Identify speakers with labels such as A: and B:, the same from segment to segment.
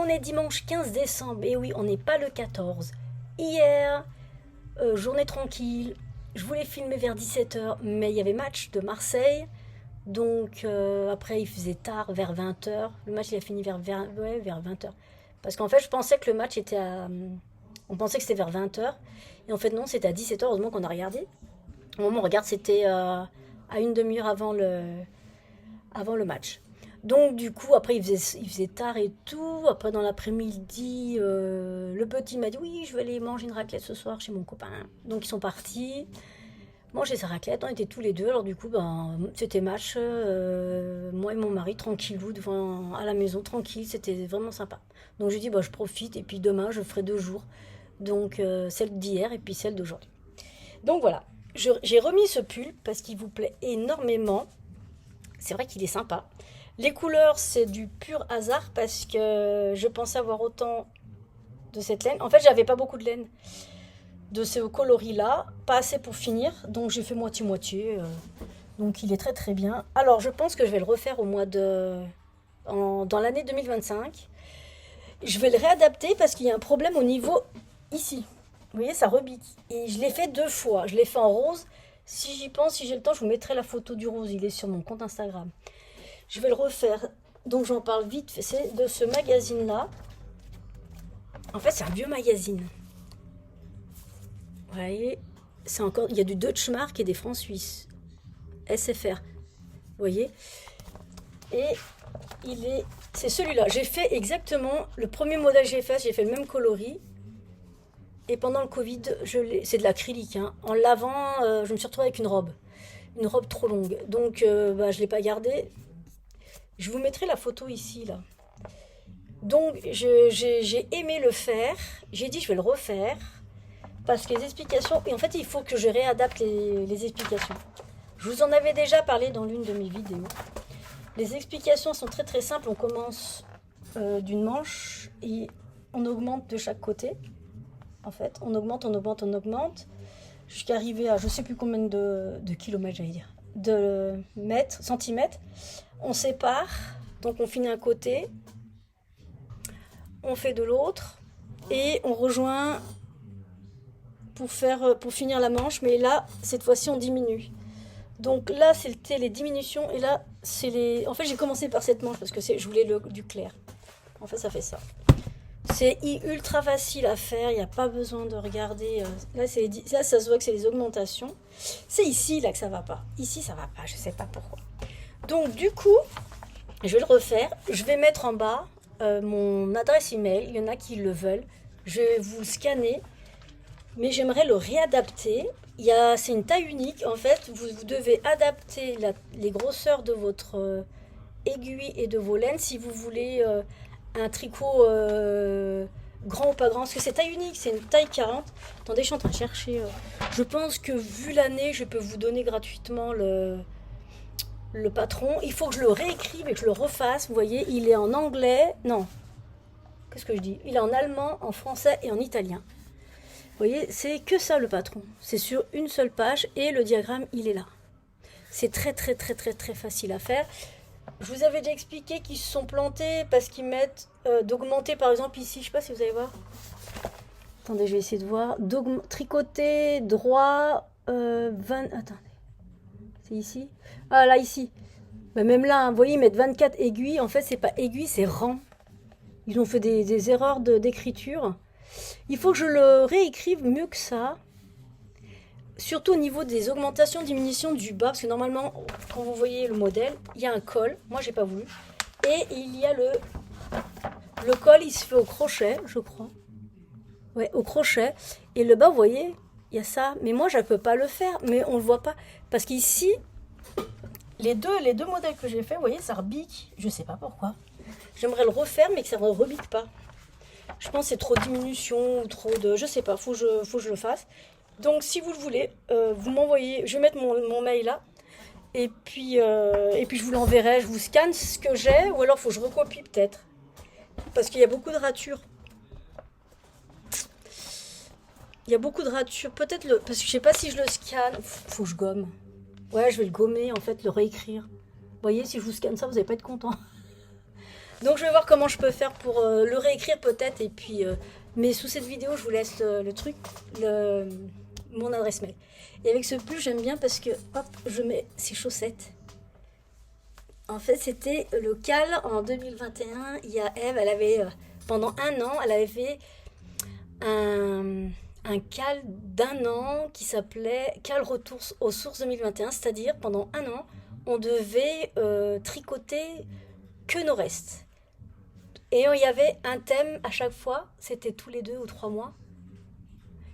A: on est dimanche 15 décembre, et oui, on n'est pas le 14. Hier, journée tranquille, je voulais filmer vers 17h, mais il y avait match de Marseille, donc après il faisait tard, vers 20h. Le match il a fini vers 20h. Parce qu'en fait, je pensais que le match était à... On pensait que c'était vers 20h, et en fait non, c'était à 17h, heureusement qu'on a regardé. Au moment où on regarde, c'était à une demi-heure avant le match. Donc du coup, après, il faisait tard et tout. Après, dans l'après-midi, le petit m'a dit, oui, je vais aller manger une raclette ce soir chez mon copain. Donc ils sont partis manger sa raclette. On était tous les deux. Alors du coup, ben, c'était match. Moi et mon mari, tranquillou, à la maison, tranquille. C'était vraiment sympa. Donc j'ai dit, bah, je profite. Et puis demain, je ferai 2 jours. Donc celle d'hier et puis celle d'aujourd'hui. Donc voilà. J'ai remis ce pull parce qu'il vous plaît énormément. C'est vrai qu'il est sympa. Les couleurs, c'est du pur hasard parce que je pensais avoir autant de cette laine. En fait, j'avais pas beaucoup de laine de ce coloris-là, pas assez pour finir, donc j'ai fait moitié-moitié. Donc il est très très bien. Alors, je pense que je vais le refaire dans l'année 2025. Je vais le réadapter parce qu'il y a un problème au niveau ici. Vous voyez, ça rebique. Et je l'ai fait 2 fois. Je l'ai fait en rose. Si j'y pense, si j'ai le temps, je vous mettrai la photo du rose. Il est sur mon compte Instagram. Je vais le refaire. Donc j'en parle vite. C'est de ce magazine-là. En fait, c'est un vieux magazine. Vous voyez, c'est encore. Il y a du Deutsche Mark et des francs suisses. SFR. Vous voyez. Et c'est celui-là. J'ai fait exactement le premier modèle que j'ai fait. J'ai fait le même coloris. Et pendant le Covid, c'est de l'acrylique. Hein. En lavant, je me suis retrouvée avec une robe. Une robe trop longue. Donc, je ne l'ai pas gardée. Je vous mettrai la photo ici, là. Donc, j'ai aimé le faire. J'ai dit, je vais le refaire. Parce que les explications... Et en fait, il faut que je réadapte les explications. Je vous en avais déjà parlé dans l'une de mes vidéos. Les explications sont très très simples. On commence d'une manche et on augmente de chaque côté. En fait, on augmente, jusqu'à arriver à je sais plus combien de kilomètres, j'allais dire, de mètres, centimètres. On sépare, donc on finit un côté, on fait de l'autre, et on rejoint pour finir la manche, mais là, cette fois-ci, on diminue. Donc là, c'était les diminutions, et là, c'est les... En fait, j'ai commencé par cette manche, parce que je voulais du clair. En fait, ça fait ça. C'est ultra facile à faire, il n'y a pas besoin de regarder. Là, ça se voit que c'est les augmentations. C'est ici, là, que ça ne va pas. Ici, ça ne va pas, je ne sais pas pourquoi. Donc, du coup, je vais le refaire. Je vais mettre en bas mon adresse email. Il y en a qui le veulent. Je vais vous le scanner. Mais j'aimerais le réadapter. C'est une taille unique. En fait, vous devez adapter les grosseurs de votre aiguille et de vos laines si vous voulez... un tricot grand ou pas grand, parce que c'est taille unique, c'est une taille 40. Attendez, je suis en train de chercher. Je pense que vu l'année, je peux vous donner gratuitement le patron. Il faut que je le réécrive et que je le refasse. Vous voyez, il est en anglais. Non, qu'est-ce que je dis? Il est en allemand, en français et en italien. Vous voyez, c'est que ça le patron. C'est sur une seule page et le diagramme, il est là. C'est très très très très très facile à faire. Je vous avais déjà expliqué qu'ils se sont plantés parce qu'ils mettent d'augmenter, par exemple ici, je sais pas si vous allez voir. Attendez, je vais essayer de voir. Tricoter droit 20. Attendez. C'est ici. Ah là, ici. Bah, même là, hein, vous voyez, ils mettent 24 aiguilles. En fait, c'est pas aiguille, c'est rang. Ils ont fait des erreurs d'écriture. Il faut que je le réécrive mieux que ça. Surtout au niveau des augmentations, diminutions du bas, parce que normalement, quand vous voyez le modèle, il y a un col. Moi, j'ai pas voulu. Et il y a le col, il se fait au crochet, je crois. Ouais, au crochet. Et le bas, vous voyez, il y a ça. Mais moi, je ne peux pas le faire, mais on le voit pas. Parce qu'ici, les deux modèles que j'ai fait, vous voyez, ça rebique. Je sais pas pourquoi. J'aimerais le refaire, mais que ça ne rebique pas. Je pense que c'est trop de diminution ou trop de... Je sais pas, faut que je le fasse. Donc, si vous le voulez, vous m'envoyez... Je vais mettre mon mail là. Et puis je vous l'enverrai. Je vous scanne ce que j'ai. Ou alors, il faut que je recopie peut-être. Parce qu'il y a beaucoup de ratures. Il y a beaucoup de ratures. Peut-être parce que je sais pas si je le scanne. Faut que je gomme. Ouais, je vais le gommer, en fait, le réécrire. Vous voyez, si je vous scanne ça, vous n'allez pas être content. Donc je vais voir comment je peux faire pour le réécrire peut-être. Et puis, mais sous cette vidéo, je vous laisse le truc, mon adresse mail. Et avec ce pull, j'aime bien parce que, hop, je mets ces chaussettes. En fait, c'était le cal en 2021. Il y a Eve, elle avait, pendant un an, elle avait fait un cal d'1 an qui s'appelait Cal Retour aux sources 2021. C'est-à-dire, pendant un an, on devait tricoter que nos restes. Et il y avait un thème à chaque fois, c'était tous les 2 ou 3 mois.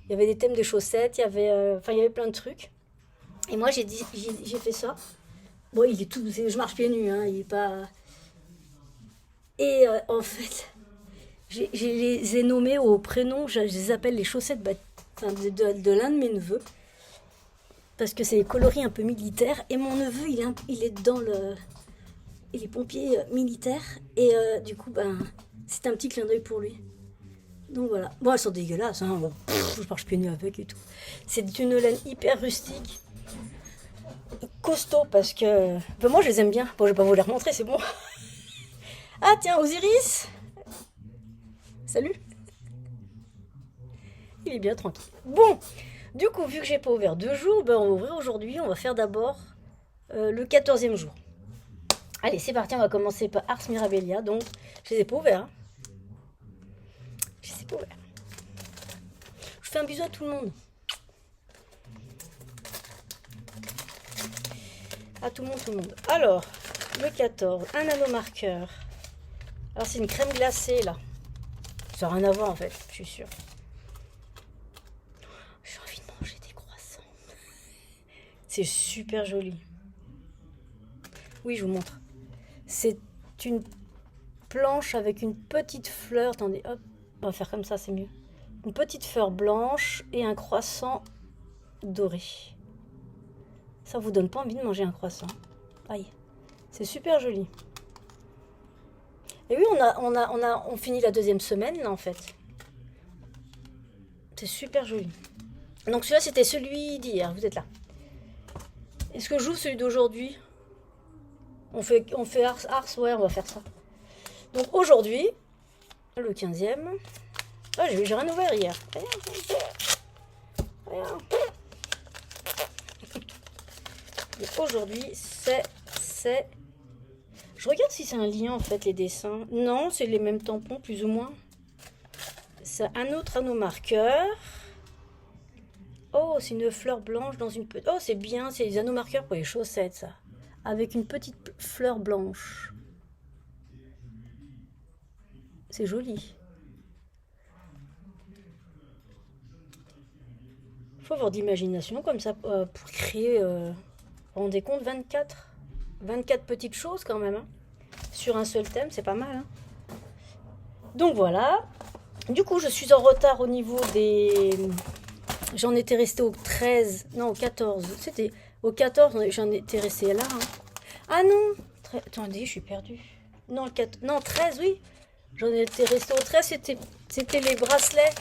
A: Il y avait des thèmes de chaussettes, il y avait plein de trucs. Et moi, j'ai fait ça. Bon, il est tout, je marche pieds nus, hein, il est pas... Et en fait, je les ai nommés au prénom, je les appelle les chaussettes de l'un de mes neveux. Parce que c'est des coloris un peu militaires. Et mon neveu, il est dans le... Il est pompier militaire. Et du coup, c'est un petit clin d'œil pour lui. Donc voilà. Bon, elles sont dégueulasses, hein. Bon, je marche pieds nus avec et tout. C'est une laine hyper rustique. Costaud parce que... moi, je les aime bien. Bon, je vais pas vous les remontrer, c'est bon. Ah, tiens, Osiris. Salut. Il est bien tranquille. Bon, du coup, vu que j'ai pas ouvert 2 jours, on va ouvrir aujourd'hui. On va faire d'abord le 14e jour. Allez, c'est parti, on va commencer par Ars Mirabilia. Donc, je les ai pas ouverts. Hein. Je les ai pas ouverts. Je fais un bisou à tout le monde. À tout le monde. Alors, le 14, un nanomarqueur. Alors, c'est une crème glacée, là. Ça n'a rien à voir, en fait, je suis sûre. J'ai envie de manger des croissants. C'est super joli. Oui, je vous montre. C'est une planche avec une petite fleur. Attendez, hop, on va faire comme ça, c'est mieux. Une petite fleur blanche et un croissant doré. Ça vous donne pas envie de manger un croissant. Aïe, c'est super joli. Et oui, on finit la 2e semaine, là, en fait. C'est super joli. Donc celui-là, c'était celui d'hier. Vous êtes là. Est-ce que j'ouvre celui d'aujourd'hui? On fait Ars, ouais, on va faire ça. Donc aujourd'hui, le 15e. Ah, j'ai rien ouvert hier. Rien. Et aujourd'hui, c'est... Je regarde si c'est un lien, en fait, les dessins. Non, c'est les mêmes tampons, plus ou moins. C'est un autre anneau-marqueur. Oh, c'est une fleur blanche dans une petite... Oh, c'est bien, c'est les anneaux-marqueurs pour les chaussettes, ça. Avec une petite fleur blanche. C'est joli. Il faut avoir d'imagination comme ça pour créer... vous vous rendez compte, 24 petites choses quand même. Hein. Sur un seul thème, c'est pas mal. Hein. Donc voilà. Du coup, je suis en retard au niveau des... J'en étais restée au 13. Non, au 14. C'était au 14, j'en étais restée là. Hein. Ah non. Attendez, je suis perdue. Non, 13, oui. J'en étais restée au 13, c'était les bracelets.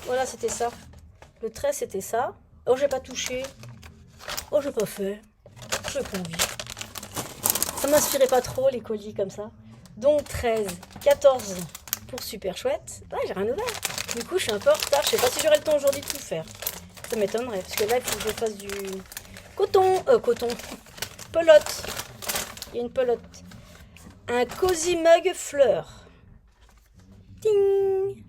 A: Voilà, c'était ça. Le 13, c'était ça. Oh, j'ai pas touché. Oh, j'ai pas fait. Je conduis. Ça m'inspirait pas trop, les colis comme ça. Donc, 13, 14 pour super chouette. Ah, j'ai rien ouvert. Du coup, je suis un peu en retard. Je sais pas si j'aurai le temps aujourd'hui de tout faire. Ça m'étonnerait. Parce que là, il faut que je fasse du coton. Pelote. Il y a une pelote. Un cozy mug fleur. Ting.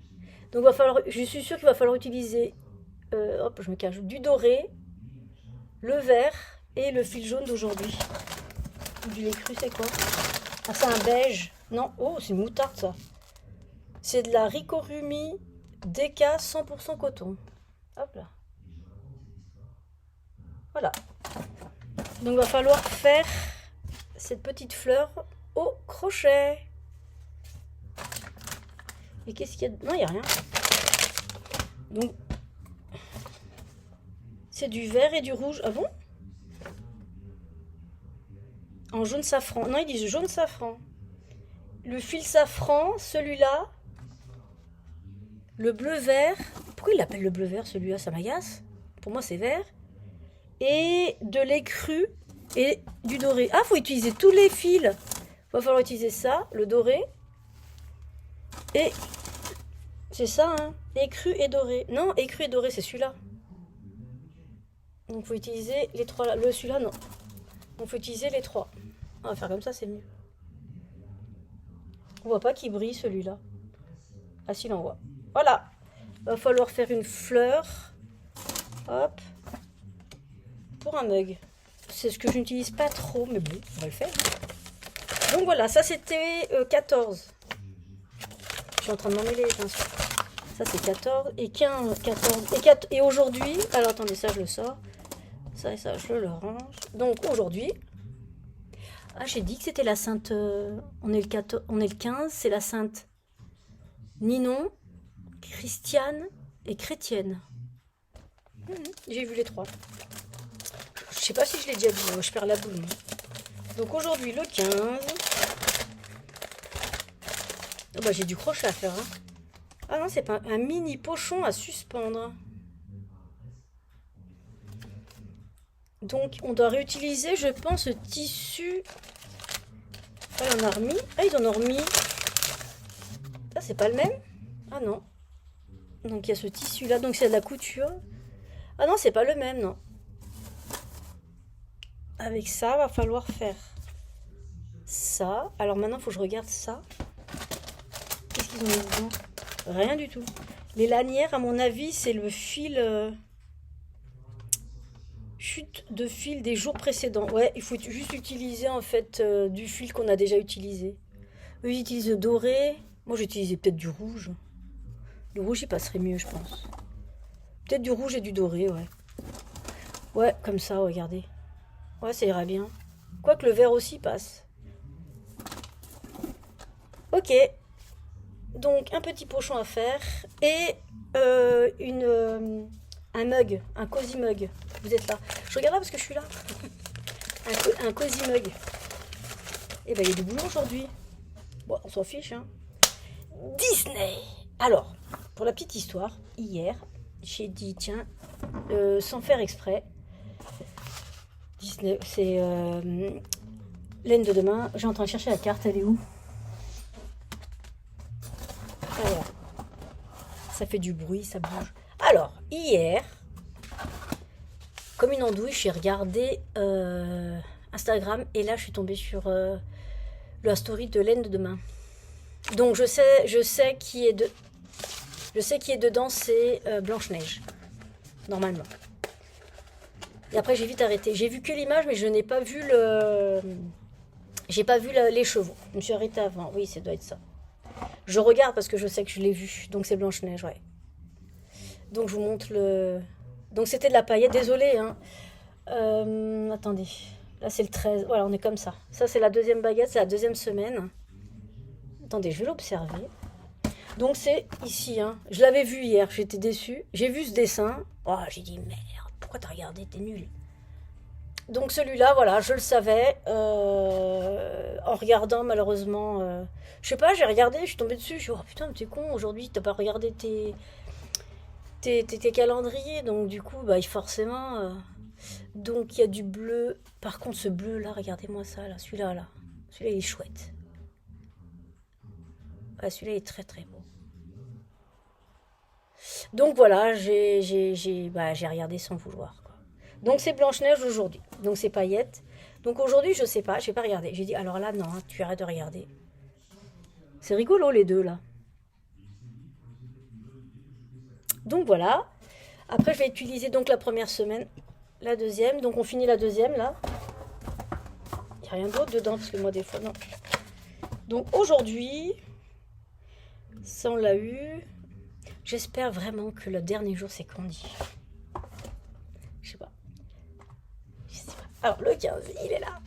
A: Donc, je suis sûre qu'il va falloir utiliser... hop, je me cache. Du doré, le vert et le fil jaune d'aujourd'hui. Du lait cru, c'est quoi? Ah, c'est un beige. Non, oh, c'est une moutarde, ça. C'est de la Ricorumi DK 100% coton. Hop là. Voilà. Donc, il va falloir faire cette petite fleur au crochet. Et qu'est-ce qu'il y a? Non, il n'y a rien. Donc, c'est du vert et du rouge. Ah bon? En jaune safran. Non, ils disent jaune safran. Le fil safran, celui-là. Le bleu vert. Pourquoi il l'appelle le bleu vert, celui-là? Ça m'agace. Pour moi, c'est vert. Et de lait cru et du doré. Ah, faut utiliser tous les fils. Va falloir utiliser ça, le doré. Et c'est ça, hein. Écru et doré. Non, écru et doré, c'est celui-là. Donc il faut utiliser les trois là. Celui-là, non. Donc il faut utiliser les trois. On va faire comme ça, c'est mieux. On voit pas qu'il brille celui-là. Ah si, on voit. Voilà. Va falloir faire une fleur. Hop. Pour un mug. C'est ce que je n'utilise pas trop, mais bon, on va le faire. Donc voilà, ça c'était 14. Je suis en train de m'emmêler les pinceaux. Ça c'est 14 et 15, 14 et aujourd'hui, alors attendez, ça je le sors. Ça et ça je le range. Donc aujourd'hui, ah j'ai dit que c'était la sainte, on est le 15, c'est la sainte Ninon, Christiane et chrétienne. J'ai vu les trois. Je sais pas si je l'ai déjà vu, je perds la boule. Donc aujourd'hui le 15. Oh bah j'ai du crochet à faire. Hein. Ah non, c'est pas un mini pochon à suspendre. Donc on doit réutiliser, je pense, ce tissu. Ah, il en a remis. Ah, ils en ont remis. Ça, c'est pas le même. Ah non. Donc il y a ce tissu là, donc c'est de la couture. Ah non, c'est pas le même, non. Avec ça, va falloir faire ça. Alors maintenant, il faut que je regarde ça. Qu'est-ce qu'ils ont mis dedans? Rien du tout. Les lanières, à mon avis, c'est le fil... chute de fil des jours précédents. Ouais, il faut juste utiliser en fait du fil qu'on a déjà utilisé. Eux, ils utilisent le doré. Moi, j'utilisais peut-être du rouge. Le rouge, il passerait mieux, je pense. Peut-être du rouge et du doré, ouais. Ouais, comme ça, regardez. Ouais, ça ira bien. Quoique le vert aussi passe. Ok. Donc, un petit pochon à faire. Et un mug. Un cozy mug. Vous êtes là. Je regarde là parce que je suis là. un cozy mug. Et ben, il y a du boulot aujourd'hui. Bon, on s'en fiche, hein. Disney. Alors, pour la petite histoire, hier, j'ai dit, tiens, sans faire exprès, Disney, c'est Laine de demain. J'ai en train de chercher la carte, elle est où? Voilà. Ça fait du bruit, ça bouge. Alors, hier, comme une andouille, j'ai regardé Instagram et là, je suis tombée sur la story de Laine de demain. Donc, je sais qui est dedans, c'est Blanche-Neige, normalement. Et après, j'ai vite arrêté. J'ai vu que l'image, mais je n'ai pas vu j'ai pas vu les chevaux. Je me suis arrêtée avant. Oui, ça doit être ça. Je regarde parce que je sais que je l'ai vu. Donc, c'est Blanche-Neige, ouais. Donc, je vous montre le... Donc, c'était de la paillette. Désolée, hein. Attendez. Là, c'est le 13. Voilà, on est comme ça. Ça, c'est la deuxième baguette. C'est la deuxième semaine. Attendez, je vais l'observer. Donc, c'est ici, hein. Je l'avais vu hier. J'étais déçue. J'ai vu ce dessin. Oh, j'ai dit, merde. Pourquoi t'as regardé? T'es nul. Donc celui-là, voilà, je le savais. En regardant, malheureusement... je sais pas, j'ai regardé, je suis tombée dessus. Je suis dit, oh putain, mais t'es con, aujourd'hui, t'as pas regardé tes calendriers. Donc du coup, bah, forcément... Donc il y a du bleu. Par contre, ce bleu-là, regardez-moi ça, là. Celui-là, là. Celui-là, il est chouette. Ah, celui-là, il est très, très beau. Donc voilà, j'ai regardé sans vouloir. Quoi. Donc c'est Blanche-Neige aujourd'hui. Donc c'est paillettes. Donc aujourd'hui, je sais pas, j'ai pas regardé. J'ai dit, alors là, non, hein, tu arrêtes de regarder. C'est rigolo les deux là. Donc voilà. Après, je vais utiliser donc la première semaine, la deuxième. Donc on finit la deuxième là. Il n'y a rien d'autre dedans parce que moi des fois, non. Donc aujourd'hui, ça on l'a eu. J'espère vraiment que le dernier jour, c'est Candy. Je sais pas. Alors, le 15, il est là.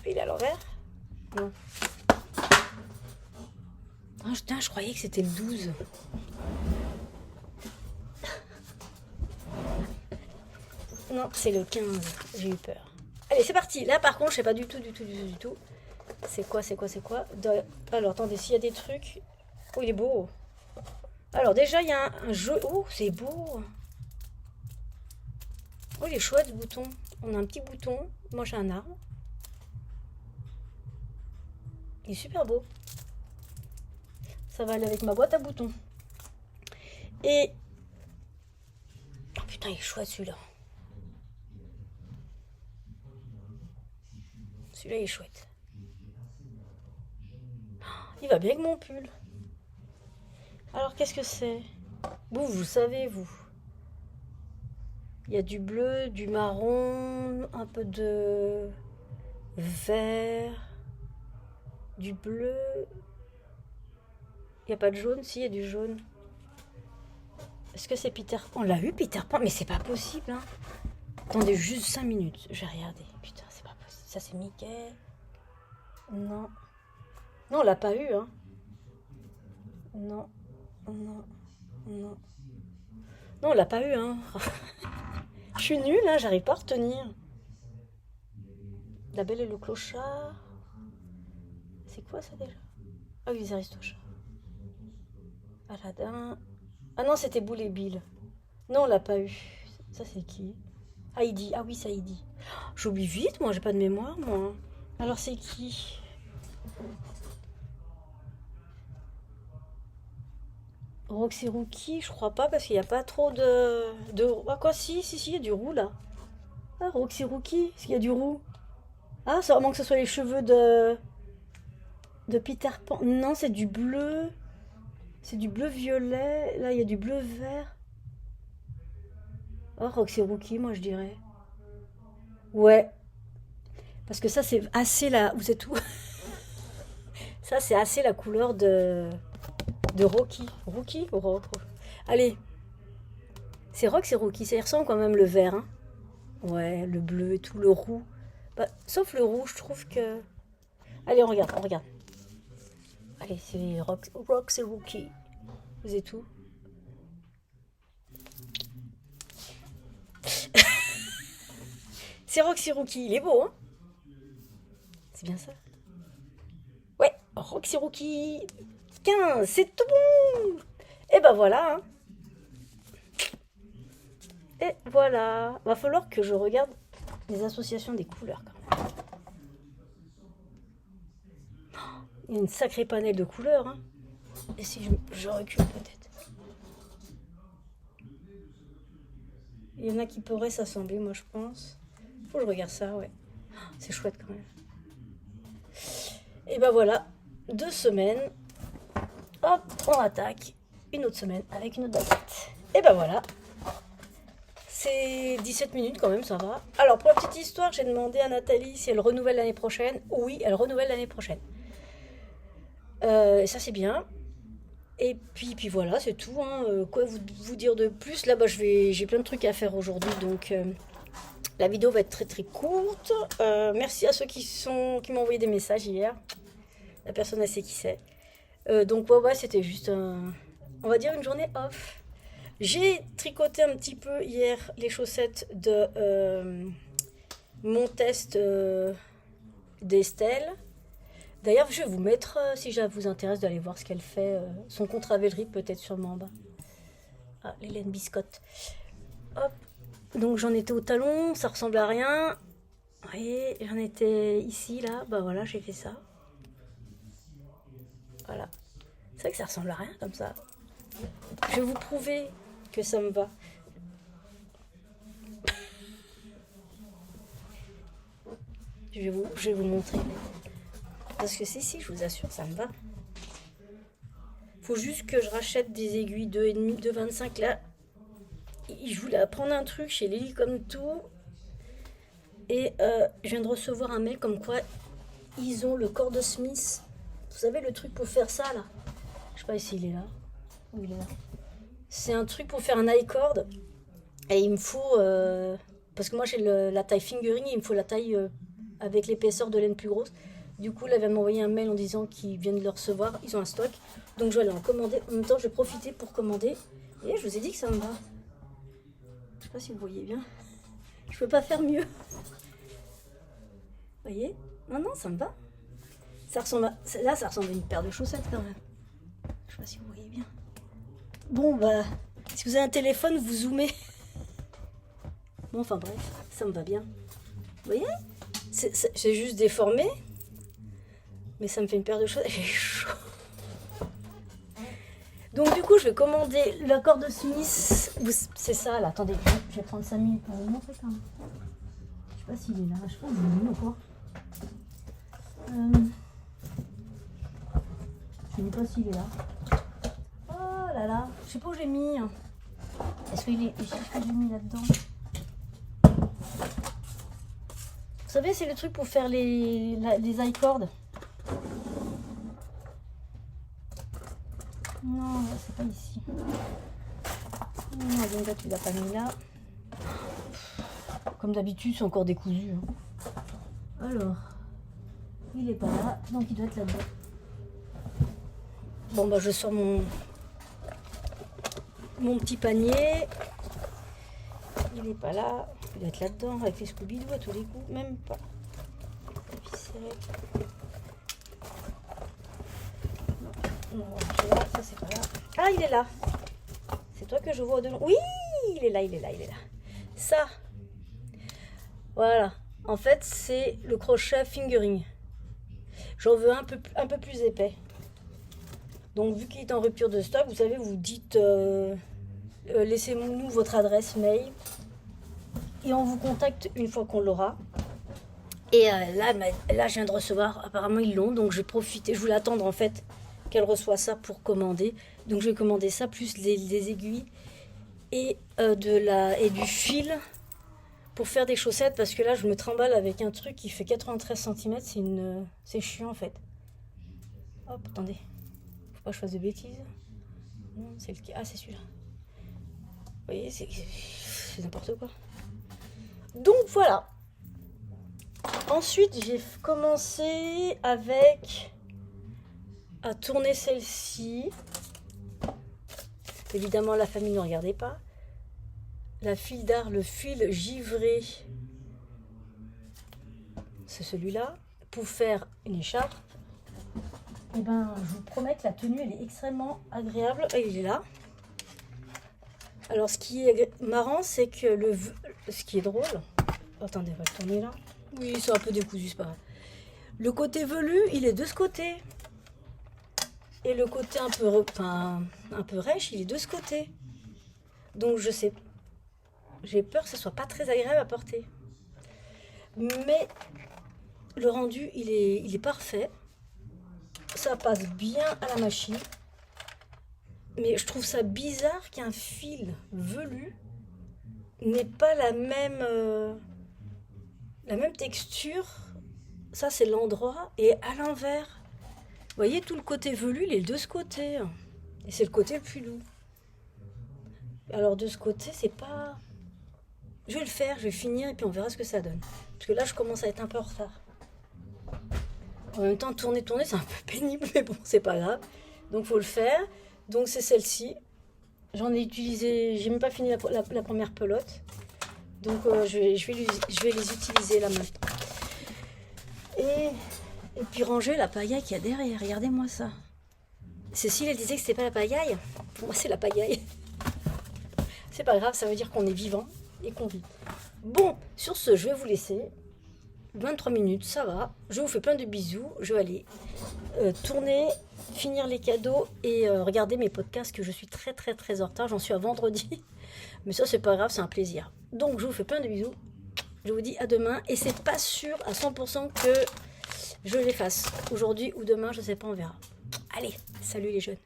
A: Il est à l'envers? Non. Oh, putain, je croyais que c'était le 12. Non, c'est le 15. J'ai eu peur. Allez, c'est parti. Là, par contre, je sais pas du tout. C'est quoi? Alors, attendez, s'il y a des trucs... Oh, il est beau. Alors déjà, il y a un jeu... Oh, c'est beau. Oh, il est chouette ce bouton. On a un petit bouton. Moi, j'ai un arbre. Il est super beau. Ça va aller avec ma boîte à boutons. Et... Oh putain, il est chouette celui-là. Celui-là, il est chouette. Il va bien avec mon pull. Alors, qu'est-ce que c'est? Vous savez, vous. Il y a du bleu, du marron, un peu de vert, du bleu. Il n'y a pas de jaune? Si, il y a du jaune. Est-ce que c'est Peter Pan? On l'a eu, Peter Pan? Mais c'est pas possible, hein. Attendez juste 5 minutes. Je vais regarder. Putain, c'est pas possible. Ça, c'est Mickey. Non. Non, on l'a pas eu, hein. Non. Non. Non. Non, on l'a pas eu, hein. Je suis nulle, hein. J'arrive pas à retenir. La Belle et le Clochard. C'est quoi ça déjà? Ah oui, les Aristochats. Aladdin. Ah non, c'était Boule et Bill. Non, on l'a pas eu. Ça, c'est qui? Heidi. Ah oui, c'est Heidi. J'oublie vite, moi, j'ai pas de mémoire, moi. Alors, c'est qui? Roxy Rookie, je crois pas, parce qu'il n'y a pas trop de... Ah quoi, si, il y a du roux, là. Ah, Roxy Rookie, est-ce qu'il y a du roux? Ah, ça vraiment que ce soit les cheveux de Peter Pan. Non, c'est du bleu. C'est du bleu violet. Là, il y a du bleu vert. Oh, Roxy Rookie, moi, je dirais. Ouais. Parce que ça, c'est assez la... Vous êtes où? Ça, c'est assez la couleur de Rocky. Rookie ou Allez. C'est Roxy Rookie. Ça y ressemble quand même le vert, hein. Ouais, le bleu et tout, le roux. Bah, sauf le rouge, je trouve que... Allez, on regarde, on regarde. Allez, c'est Roxy Rookie. Vous êtes où? C'est Roxy Rookie, il est beau, hein? C'est bien ça? Ouais, Roxy Rookie 15, c'est tout bon! Et ben voilà, hein. Et voilà. Va falloir que je regarde les associations des couleurs quand même. Il y a une sacrée panel de couleurs, hein. Et si je recule peut-être? Il y en a qui pourraient s'assembler, moi je pense. Faut que je regarde ça, ouais. C'est chouette quand même. Et ben voilà, 2 semaines. Hop, on attaque. Une autre semaine avec une autre baguette. Et ben voilà. C'est 17 minutes quand même, ça va. Alors pour la petite histoire, j'ai demandé à Nathalie si elle renouvelle l'année prochaine. Oui, elle renouvelle l'année prochaine. Ça c'est bien. Et puis voilà, c'est tout, hein. Quoi vous dire de plus? Là, bah, j'ai plein de trucs à faire aujourd'hui, donc la vidéo va être très très courte. Merci à ceux qui m'ont envoyé des messages hier. La personne elle sait qui c'est. Donc ouais, c'était juste on va dire une journée off. J'ai tricoté un petit peu hier les chaussettes de mon test d'Estelle. D'ailleurs, je vais vous mettre, si ça vous intéresse, d'aller voir ce qu'elle fait, son compte Ravelry peut-être sûrement en bas. Ah, l'Hélène Biscotte. Hop. Donc j'en étais au talon, ça ressemble à rien. Vous voyez, j'en étais ici, là. Bah voilà, j'ai fait ça. Voilà. C'est vrai que ça ressemble à rien comme ça. Je vais vous prouver que ça me va. Je vais vous montrer. Parce que si, je vous assure, ça me va. Faut juste que je rachète des aiguilles 2,5, 2,25 là. Je voulais apprendre un truc chez Lily comme tout. Et je viens de recevoir un mail comme quoi ils ont le corps de Smith. Vous savez, le truc pour faire ça là. Je sais pas s'il est là. Où il est là. C'est un truc pour faire un i-cord. Et il me faut... parce que moi j'ai la taille fingering et il me faut la taille avec l'épaisseur de laine plus grosse. Du coup, là, elle va m'envoyer un mail en disant qu'ils viennent de le recevoir. Ils ont un stock. Donc, je vais aller en commander. En même temps, je vais profiter pour commander. Et je vous ai dit que ça me va. Je sais pas si vous voyez bien. Je peux pas faire mieux. Vous voyez? Non, ça me va. Ça ressemble là, ça ressemble à une paire de chaussettes quand même. Je sais pas si vous voyez bien. Bon, bah, si vous avez un téléphone, vous zoomez. Bon, enfin bref, ça me va bien. Vous voyez? C'est juste déformé. Mais ça me fait une paire de choses. J'ai chaud. Donc du coup, je vais commander l'accord de Smith. C'est ça, là. Attendez, je vais prendre 5 minutes pour vous montrer quand même. Je sais pas s'il est là. Je pense qu'il est mis encore. Je ne sais pas s'il est là. Oh là là. Je sais pas où j'ai mis. Est-ce que j'ai mis là-dedans? Vous savez, c'est le truc pour faire les i-cords. Non, c'est pas ici. Non, donc là, tu l'as pas mis là. Comme d'habitude, c'est encore décousu. Alors, il est pas là, donc il doit être là-dedans. Bon, bah, je sors mon petit panier. Il est pas là. Il doit être là-dedans, avec les Scooby-Doo à tous les coups. Même pas. Non, ça c'est pas là. Ah, il est là. C'est toi que je vois de loin. Oui, il est là, il est là, il est là. Ça. Voilà. En fait, c'est le crochet fingering. J'en veux un peu plus épais. Donc, vu qu'il est en rupture de stock, vous savez, vous dites laissez-nous votre adresse mail et on vous contacte une fois qu'on l'aura. Et là, je viens de recevoir, apparemment ils l'ont, donc je vais profiter, je voulais attendre en fait qu'elle reçoive ça pour commander. Donc je vais commander ça, plus les aiguilles et du fil pour faire des chaussettes, parce que là je me trimballe avec un truc qui fait 93 cm, c'est chiant en fait. Hop, attendez, faut pas que je fasse de bêtises. Non, c'est lequel? Ah, c'est celui-là. Vous voyez, c'est n'importe quoi. Donc voilà. Ensuite, j'ai commencé à tourner celle-ci. Évidemment, la famille ne regardait pas. La fil d'art, le fil givré, c'est celui-là. Pour faire une écharpe, et ben, je vous promets que la tenue, elle est extrêmement agréable. Et il est là. Alors, ce qui est marrant, c'est que ce qui est drôle... Attendez, on va le tourner là. Oui, c'est un peu décousu, c'est pas grave. Le côté velu, il est de ce côté. Et le côté un peu rêche, il est de ce côté. Donc je sais, j'ai peur que ce soit pas très agréable à porter. Mais le rendu, il est parfait. Ça passe bien à la machine. Mais je trouve ça bizarre qu'un fil velu n'ait pas la même texture. Ça, c'est l'endroit. Et à l'envers, vous voyez, tout le côté velu, il est de ce côté. Et c'est le côté le plus doux. Alors, de ce côté, c'est pas... Je vais le faire, je vais finir et puis on verra ce que ça donne. Parce que là, je commence à être un peu en retard. En même temps, tourner, c'est un peu pénible, mais bon, c'est pas grave. Donc, faut le faire. Donc, c'est celle-ci. J'en ai utilisé... J'ai même pas fini la première pelote. Donc, je vais les utiliser là maintenant. Et puis ranger la pagaille qu'il y a derrière. Regardez-moi ça. Cécile, elle disait que c'était pas la pagaille. Pour moi, c'est la pagaille. C'est pas grave, ça veut dire qu'on est vivant et qu'on vit. Bon, sur ce, je vais vous laisser. 23 minutes, ça va. Je vous fais plein de bisous. Je vais aller tourner, finir les cadeaux et regarder mes podcasts, que je suis très très très en retard. J'en suis à vendredi. Mais ça, c'est pas grave, c'est un plaisir. Donc, je vous fais plein de bisous. Je vous dis à demain. Et c'est pas sûr à 100% que je les fasse. Aujourd'hui ou demain, je sais pas, on verra. Allez, salut les jeunes.